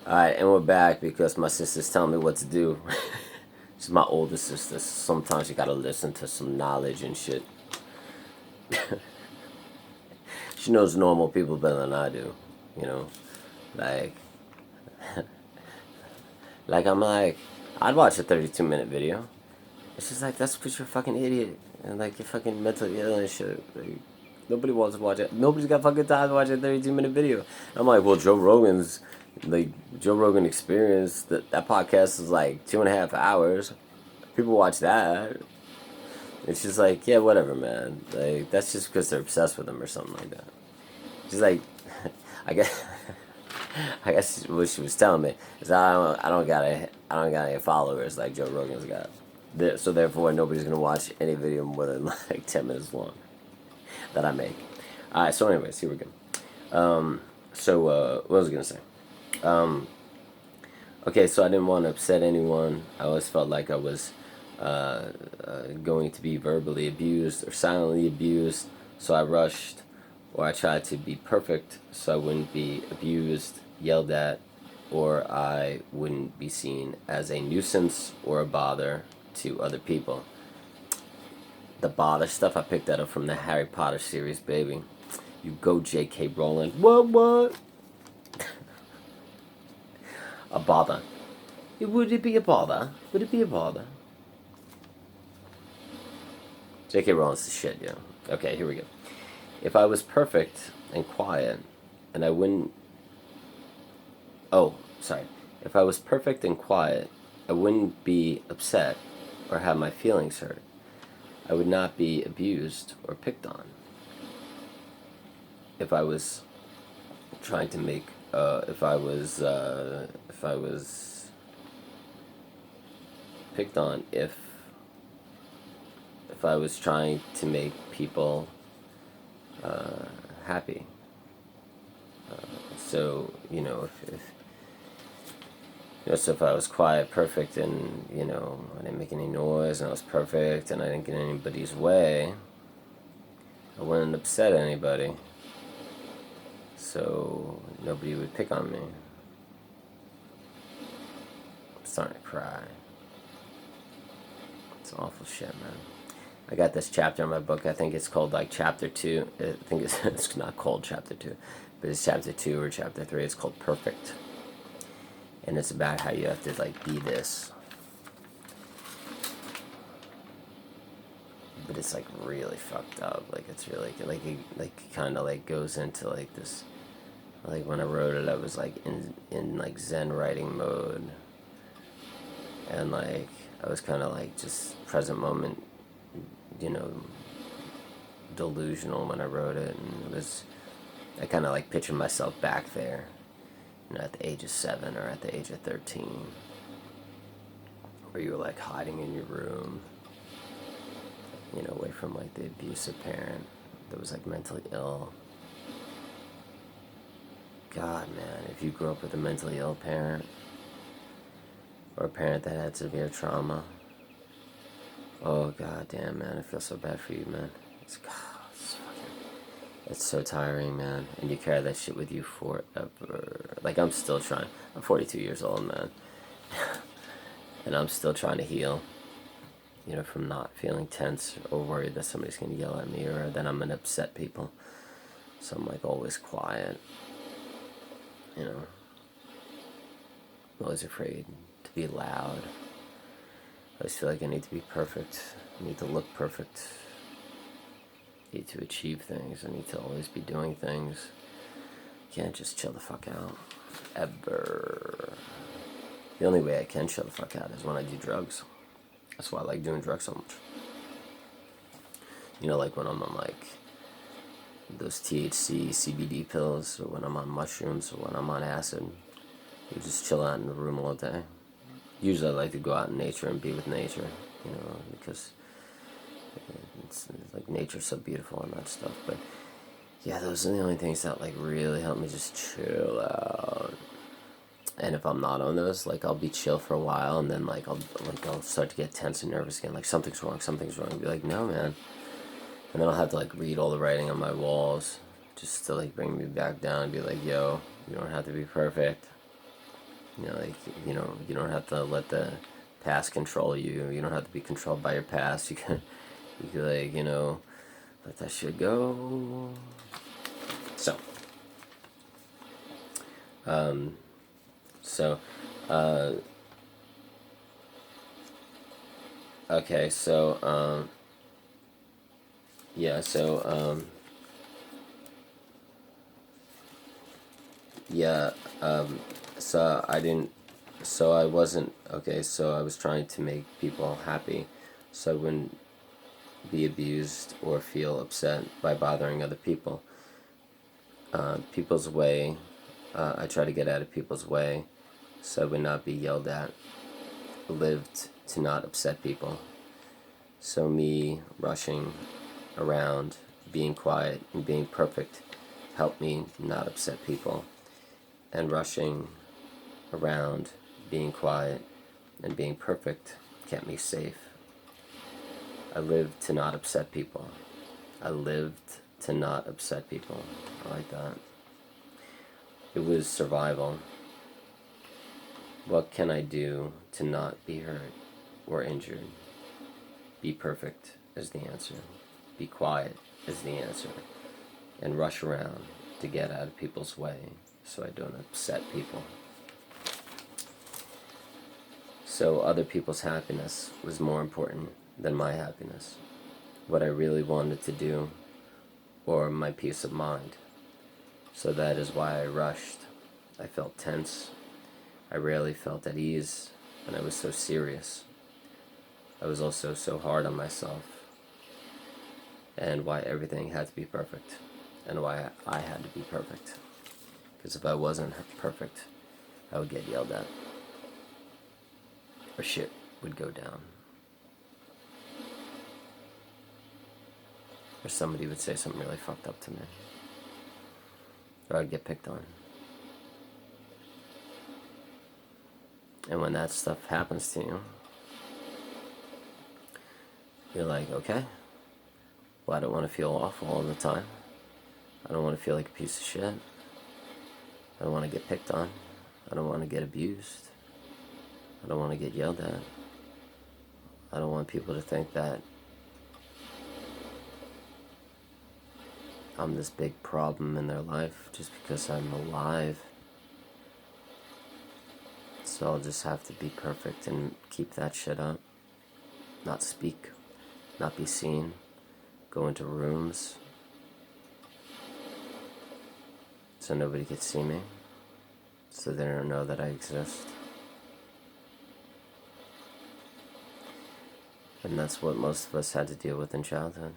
Alright, and we're back because my sister's telling me what to do. She's my older sister. Sometimes you gotta listen to some knowledge and shit. She knows normal people better than I do, you know? Like, I'm like, I'd watch a 32-minute video. It's just like, that's because you're a fucking idiot. And like, you're fucking mentally ill and shit. Like, nobody wants to watch it. Nobody's got fucking time to watch a 32-minute video. I'm like, well, Joe Rogan Experience, that podcast is like 2.5 hours. People watch that. It's just like, yeah, whatever, man. Like, that's just because they're obsessed with him or something like that. She's like, I guess, I guess what she was telling me is I don't got any followers like Joe Rogan's got. So therefore, nobody's gonna watch any video more than like 10 minutes long that I make. All right. So, anyways, here we go. What was I gonna say? Okay, so I didn't want to upset anyone. I always felt like I was going to be verbally abused or silently abused, so I rushed, or I tried to be perfect so I wouldn't be abused, yelled at, or I wouldn't be seen as a nuisance or a bother to other people. The bother stuff, I picked that up from the Harry Potter series, baby. You go, J.K. Rowling. What? A bother. Would it be a bother? Would it be a bother? J.K. Rowling's the shit, yo. Okay, here we go. If I was perfect and quiet, and I wouldn't... Oh, sorry. If I was perfect and quiet, I wouldn't be upset or have my feelings hurt. I would not be abused or picked on. If I was trying to make... if I was picked on, if I was trying to make people happy. So, so if I was quiet, perfect, and, I didn't make any noise, and I was perfect, and I didn't get in anybody's way, I wouldn't upset anybody. So nobody would pick on me. I'm starting to cry. It's awful shit, man. I got this chapter in my book. I think it's called like chapter 2. I think it's not called chapter 2, but it's chapter 2 or chapter 3. It's called Perfect. And it's about how you have to like be this. But it's like really fucked up. Like it's really like it kind of like goes into like this. Like when I wrote it, I was like in like Zen writing mode. And like I was kind of like just present moment, delusional when I wrote it, and I kind of like pictured myself back there, at the age of 7 or at the age of 13, where you were like hiding in your room, away from like the abusive parent that was like mentally ill. God, man, if you grew up with a mentally ill parent, or a parent that had severe trauma, oh god damn, man, I feel so bad for you, man. It's so tiring, man. And you carry that shit with you forever. Like, I'm still trying. I'm 42 years old, man. And I'm still trying to heal. From not feeling tense or worried that somebody's going to yell at me or that I'm going to upset people. So I'm, like, always quiet. I'm always afraid to be loud. I always feel like I need to be perfect. I need to look perfect. I need to achieve things. I need to always be doing things. Can't just chill the fuck out. Ever. The only way I can chill the fuck out is when I do drugs. That's why I like doing drugs so much. Like when I'm on like those THC, CBD pills, or when I'm on mushrooms, or when I'm on acid. You just chill out in the room all day. Usually I like to go out in nature and be with nature, because it's like nature's so beautiful and that stuff. But yeah, those are the only things that like really help me just chill out. And if I'm not on those, like I'll be chill for a while, and then like I'll start to get tense and nervous again. Like something's wrong. I'll be like, no, man. And then I'll have to like read all the writing on my walls just to like bring me back down and be like, yo, you don't have to be perfect. You know, like, you don't have to let the past control you. You don't have to be controlled by your past. You can like, let that shit go. So, um, so, uh, okay, so, yeah, so, yeah, so I didn't, so I wasn't, okay, so I was trying to make people happy, so I wouldn't be abused or feel upset by bothering other people. People's way, I try to get out of people's way, so I would not be yelled at. Lived to not upset people. So me rushing around, being quiet, and being perfect helped me not upset people. And rushing around, being quiet, and being perfect kept me safe. I lived to not upset people. I lived to not upset people. I like that. It was survival. What can I do to not be hurt or injured? Be perfect is the answer. Be quiet is the answer. And rush around to get out of people's way so I don't upset people. So other people's happiness was more important than my happiness. What I really wanted to do, or my peace of mind. So that is why I rushed. I felt tense. I rarely felt at ease, and I was so serious. I was also so hard on myself, and why everything had to be perfect, and why I had to be perfect. Because if I wasn't perfect, I would get yelled at, or shit would go down, or somebody would say something really fucked up to me, or I'd get picked on. And when that stuff happens to you, you're like, okay, well, I don't want to feel awful all the time. I don't want to feel like a piece of shit. I don't want to get picked on. I don't want to get abused. I don't want to get yelled at. I don't want people to think that I'm this big problem in their life just because I'm alive. So I'll just have to be perfect and keep that shit up. Not speak. Not be seen. Go into rooms so nobody can see me. So they don't know that I exist. And that's what most of us had to deal with in childhood.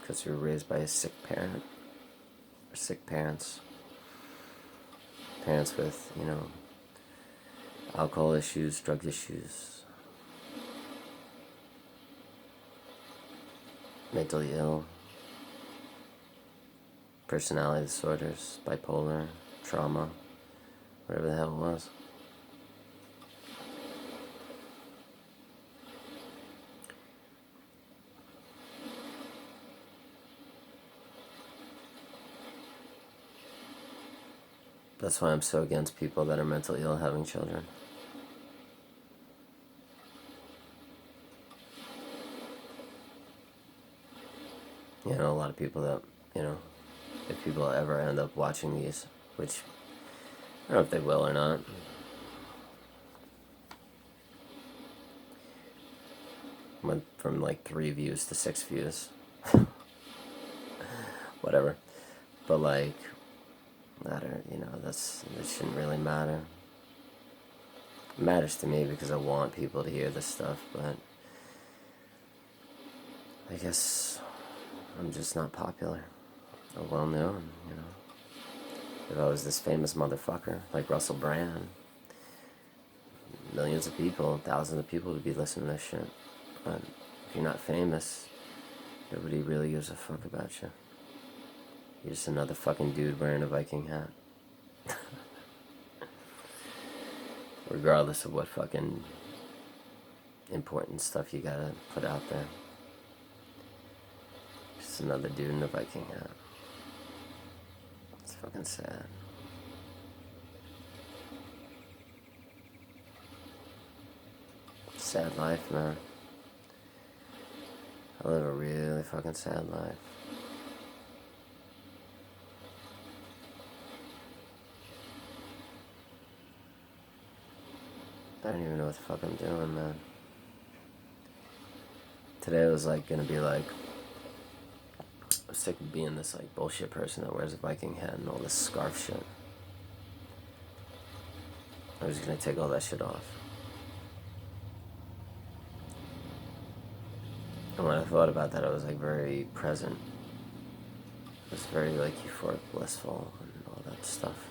Because we were raised by a sick parent. Or sick parents. Parents with, alcohol issues, drug issues. Mentally ill. Personality disorders. Bipolar. Trauma. Whatever the hell it was. That's why I'm so against people that are mentally ill having children. A lot of people that, if people ever end up watching these, which I don't know if they will or not. Went from like 3 views to 6 views. Whatever. But like, that shouldn't really matter. It matters to me because I want people to hear this stuff, but I guess I'm just not popular or well known, If I was this famous motherfucker like Russell Brand, millions of people, thousands of people would be listening to this shit. But if you're not famous, nobody really gives a fuck about you. You're just another fucking dude wearing a Viking hat. Regardless of what fucking important stuff you gotta put out there. Just another dude in a Viking hat. It's fucking sad. Sad life, man. I live a really fucking sad life. I don't even know what the fuck I'm doing, man. Today was like gonna be like, I'm sick of being this like bullshit person that wears a Viking hat and all this scarf shit. I was gonna take all that shit off. And when I thought about that, I was like very present. It was very like euphoric, blissful, and all that stuff.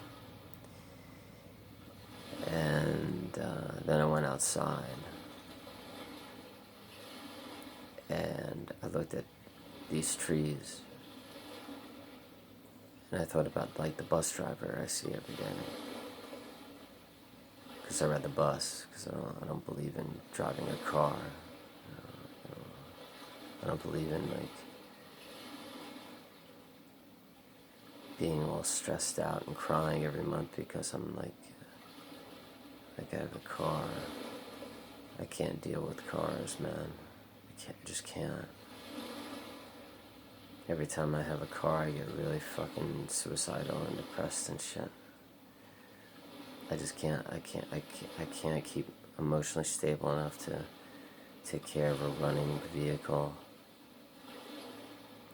And then I went outside. And I looked at these trees. And I thought about like the bus driver I see every day. Because I read the bus, because I don't believe in driving a car. I don't believe in like being all stressed out and crying every month because I'm like I have a car. I can't deal with cars, man. I just can't. Every time I have a car, I get really fucking suicidal and depressed and shit. I just can't. I can't keep emotionally stable enough to take care of a running vehicle.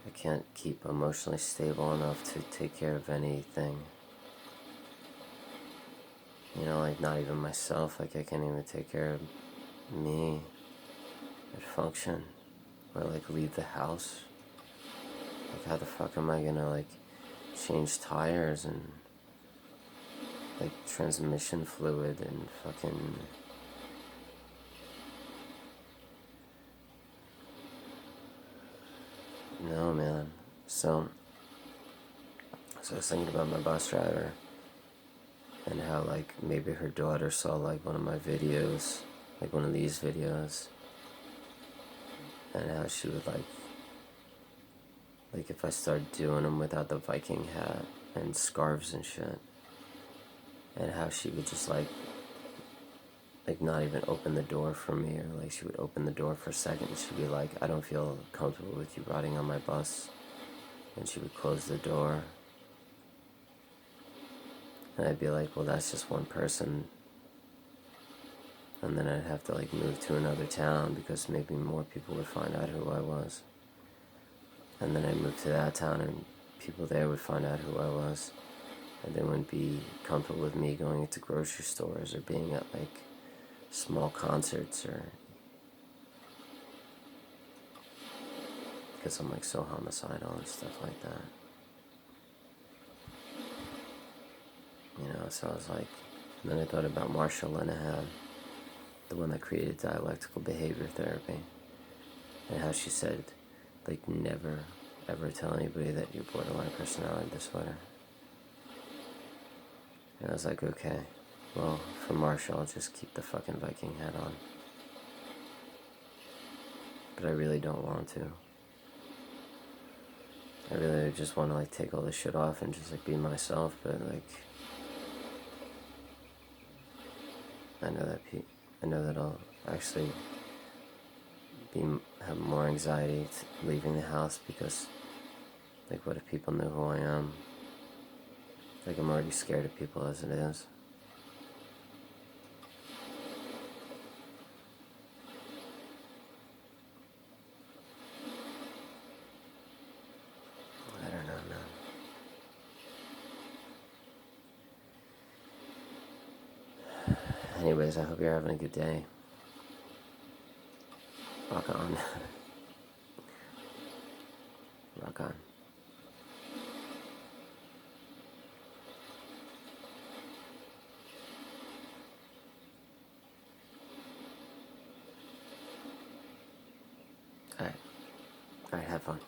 I can't keep emotionally stable enough to take care of anything. You know, like not even myself. Like I can't even take care of me and function or like leave the house. Like how the fuck am I gonna like change tires and like transmission fluid and fucking no, man. So I was thinking about my bus driver and how like maybe her daughter saw like one of my videos, like one of these videos, and how she would like if I started doing them without the Viking hat and scarves and shit, and how she would just like not even open the door for me, or like she would open the door for a second and she'd be like, I don't feel comfortable with you riding on my bus, and she would close the door, and I'd be like, well, that's just one person, and then I'd have to like move to another town because maybe more people would find out who I was, and then I'd move to that town and people there would find out who I was, and they wouldn't be comfortable with me going into grocery stores or being at like small concerts, or because I'm like so homicidal and stuff like that. You know, so I was like, and then I thought about Marshall Linehan, the one that created dialectical behavior therapy, and how she said, like, never ever tell anybody that you're borderline personality disorder. And I was like, okay, well, for Marshall, I'll just keep the fucking Viking hat on. But I really don't want to. I really just want to like take all this shit off and just like be myself, but like I know that I'll actually have more anxiety leaving the house because like what if people know who I am? Like I'm already scared of people as it is. I don't know, man. Anyways, I hope you're having a good day. Rock on. Rock on. Alright. Alright, have fun.